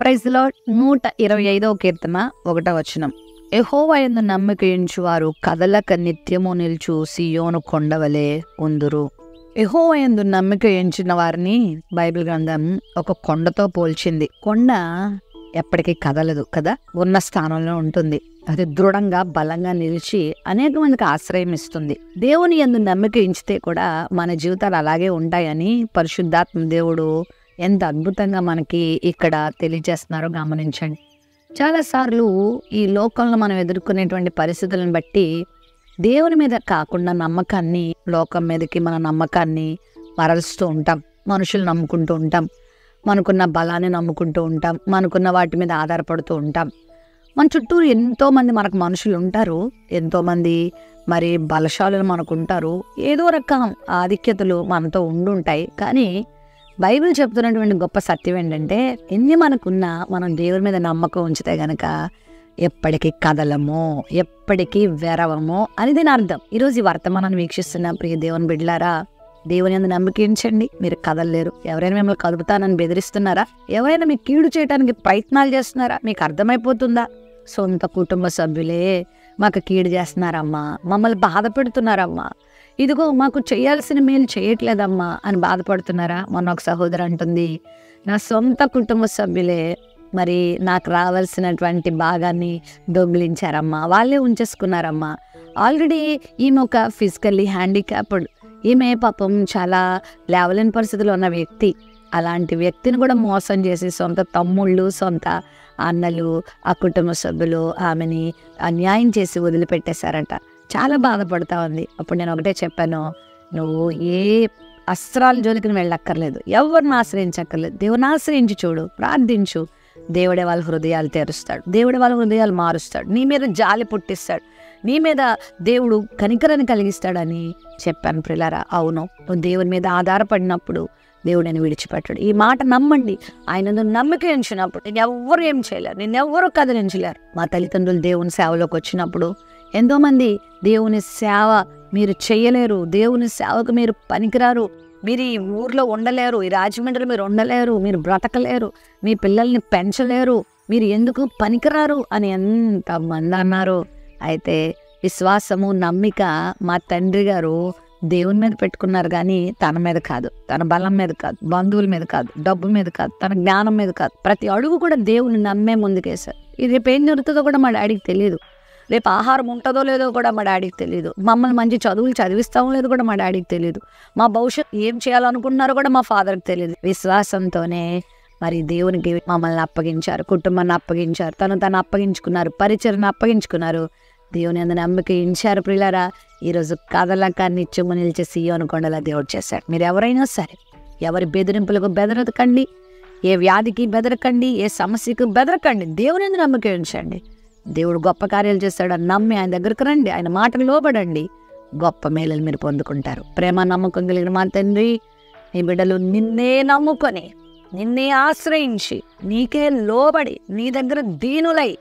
Praise lord. 125వ కీర్తన 1వ వచనం. యెహోవా యందు నమ్మిక ఉంచువారు కదలక నిత్యము నిలుచు సీయోను కొండవలే ఉందురు. యెహోవా యందు నమ్మిక ఉంచిన వారిని బైబిల్ గ్రంథం ఒక కొండతో పోల్చింది. కొండ ఎప్పటికీ కదలదు కదా, ఉన్న స్థానంలో ఉంటుంది. అది దృఢంగా బలంగా నిలిచి అనేక మందికి ఆశ్రయం ఇస్తుంది. దేవుని యందు నమ్మిక ఉంచితే కూడా మన జీవితాలు అలాగే ఉంటాయని పరిశుద్ధాత్మ దేవుడు ఎంత అద్భుతంగా మనకి ఇక్కడ తెలియజేస్తున్నారో గమనించండి. చాలాసార్లు ఈ లోకంలో మనం ఎదుర్కొనేటువంటి పరిస్థితులను బట్టి దేవుని మీద కాకుండా నమ్మకాన్ని, లోకం మీదకి మన నమ్మకాన్ని మరలుస్తూ ఉంటాం. మనుషులు నమ్ముకుంటూ ఉంటాం, మనకున్న బలాన్ని నమ్ముకుంటూ ఉంటాం, మనకున్న వాటి మీద ఆధారపడుతూ ఉంటాం. మన చుట్టూరు ఎంతోమంది మనకు మనుషులు ఉంటారు, ఎంతోమంది మరి బలశాలులు మనకు ఉంటారు. ఏదో రకం ఆధిక్యతలు మనతో ఉండుంటాయి. కానీ బైబిల్ చెప్తున్నటువంటి గొప్ప సత్యం ఏంటంటే, ఎన్ని మనకున్నా మనం దేవుని మీద నమ్మకం ఉంచితే గనక ఎప్పటికీ కదలము, ఎప్పటికీ వెరవము అని దీని అర్థం. ఈరోజు ఈ వర్తమానాన్ని వీక్షిస్తున్న ప్రియ దేవుని బిడ్డలారా, దేవుని యందు నమ్మిక ఉంచండి, మీరు కదలలేరు. ఎవరైనా మిమ్మల్ని కదుపుతానని బెదిరిస్తున్నారా? ఎవరైనా మీకు కీడు చేయడానికి ప్రయత్నాలు చేస్తున్నారా? మీకు అర్థమైపోతుందా? సొంత కుటుంబ సభ్యులే మాకు కీడు చేస్తున్నారమ్మా, మమ్మల్ని బాధ పెడుతున్నారమ్మా, ఇదిగో మాకు చేయాల్సిన మేలు చేయట్లేదమ్మా అని బాధపడుతున్నారా? మొన్న ఒక సహోదరు అంటుంది, నా సొంత కుటుంబ సభ్యులే మరి నాకు రావాల్సినటువంటి భాగాన్ని దొంగిలించారమ్మా, వాళ్ళే ఉంచేసుకున్నారమ్మా. ఆల్రెడీ ఈమె ఒక ఫిజికల్లీ హ్యాండిక్యాప్డ్, ఈమె పాపం చాలా లేవలేని పరిస్థితిలో ఉన్న వ్యక్తి. అలాంటి వ్యక్తిని కూడా మోసం చేసి సొంత తమ్ముళ్ళు, సొంత అన్నలు, ఆ కుటుంబ సభ్యులు ఆమెని అన్యాయం చేసి వదిలిపెట్టేశారట. చాలా బాధపడతా ఉంది. అప్పుడు నేను ఒకటే చెప్పాను, నువ్వు ఏ అస్త్రాల జోలికి వెళ్ళక్కర్లేదు, ఎవరిని ఆశ్రయించక్కర్లేదు. దేవుని ఆశ్రయించి చూడు, ప్రార్థించు. దేవుడే వాళ్ళ హృదయాలు తెరుస్తాడు, దేవుడే వాళ్ళ హృదయాలు మారుస్తాడు, నీ మీద జాలి పుట్టిస్తాడు, నీ మీద దేవుడు కనికరాన్ని కలిగిస్తాడని చెప్పాను ప్రియులారా. అవును, నువ్వు దేవుని మీద ఆధారపడినప్పుడు దేవుడు నేను విడిచిపెట్టాడు. ఈ మాట నమ్మండి. ఆయన నమ్మిక ఉంచినప్పుడు నేను ఎవ్వరు ఏం చేయలేరు, నిన్నెవ్వరూ కదిలించలేరు. మా తల్లిదండ్రులు దేవుని సేవలోకి వచ్చినప్పుడు ఎంతోమంది దేవుని సేవ మీరు చేయలేరు, దేవుని సేవకు మీరు పనికిరారు, మీరు ఈ ఊర్లో ఉండలేరు, ఈ రాజమండ్రిలో మీరు ఉండలేరు, మీరు బ్రతకలేరు, మీ పిల్లల్ని పెంచలేరు, మీరు ఎందుకు పనికిరారు అని ఎంతమంది అన్నారు. అయితే విశ్వాసము, నమ్మిక మా తండ్రి గారు దేవుని మీద పెట్టుకున్నారు, కానీ తన మీద కాదు, తన బలం మీద కాదు, బంధువుల మీద కాదు, డబ్బు మీద కాదు, తన జ్ఞానం మీద కాదు. ప్రతి అడుగు కూడా దేవుని నమ్మే ముందుకేశారు. ఇది రేపు ఏం జరుగుతుందో కూడా మా డాడీకి తెలియదు, రేపు ఆహారం ఉంటుందో లేదో కూడా మా డాడీకి తెలియదు, మమ్మల్ని మంచి చదువులు చదివిస్తామో లేదో కూడా మా డాడీకి తెలియదు, మా భవిష్యత్తు ఏం చేయాలనుకుంటున్నారో కూడా మా ఫాదర్కి తెలియదు. విశ్వాసంతోనే మరి దేవునికి మమ్మల్ని అప్పగించారు, కుటుంబాన్ని అప్పగించారు, తను అప్పగించుకున్నారు, పరిచర్ను అప్పగించుకున్నారు, దేవుని యందు నమ్మిక ఉంచారు. ప్రియులారా, ఈరోజు కదలక నిత్యము నిలిచే సీయోను కొండలా దేవుడు చేశాడు. మీరు ఎవరైనా సరే ఎవరి బెదిరింపులకు బెదరకండి, ఏ వ్యాధికి బెదరకండి, ఏ సమస్యకు బెదరకండి, దేవుని యందు నమ్మిక ఉంచండి. దేవుడు గొప్ప కార్యాలు చేస్తాడని నమ్మి ఆయన దగ్గరకు రండి, ఆయన మాటలు లోబడండి, గొప్ప మేలులు మీరు పొందుకుంటారు. ప్రేమ నమ్మకం కలిగిన మా తండ్రి, నీ బిడ్డలు నిన్నే నమ్ముకొని, నిన్నే ఆశ్రయించి, నీకే లోబడి, నీ దగ్గర దీనులై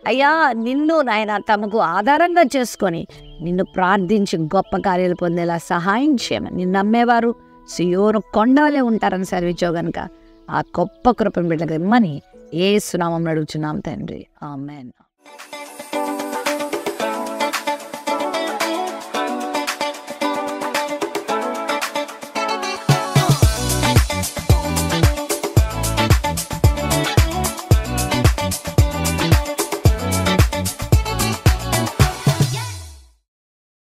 అయ్యా నిన్ను నాయన తమకు ఆధారంగా చేసుకొని నిన్ను ప్రార్థించి గొప్ప కార్యాలు పొందేలా సహాయం చేయమని, నిన్ను నమ్మేవారు సియోను కొండవలే ఉంటారని సెలవిచ్చావు గనుక ఆ గొప్ప కృపను బిడ్డలకు ఇమ్మని యేసు నామమున అడుగుచున్నాం తండ్రి. ఆమేన్.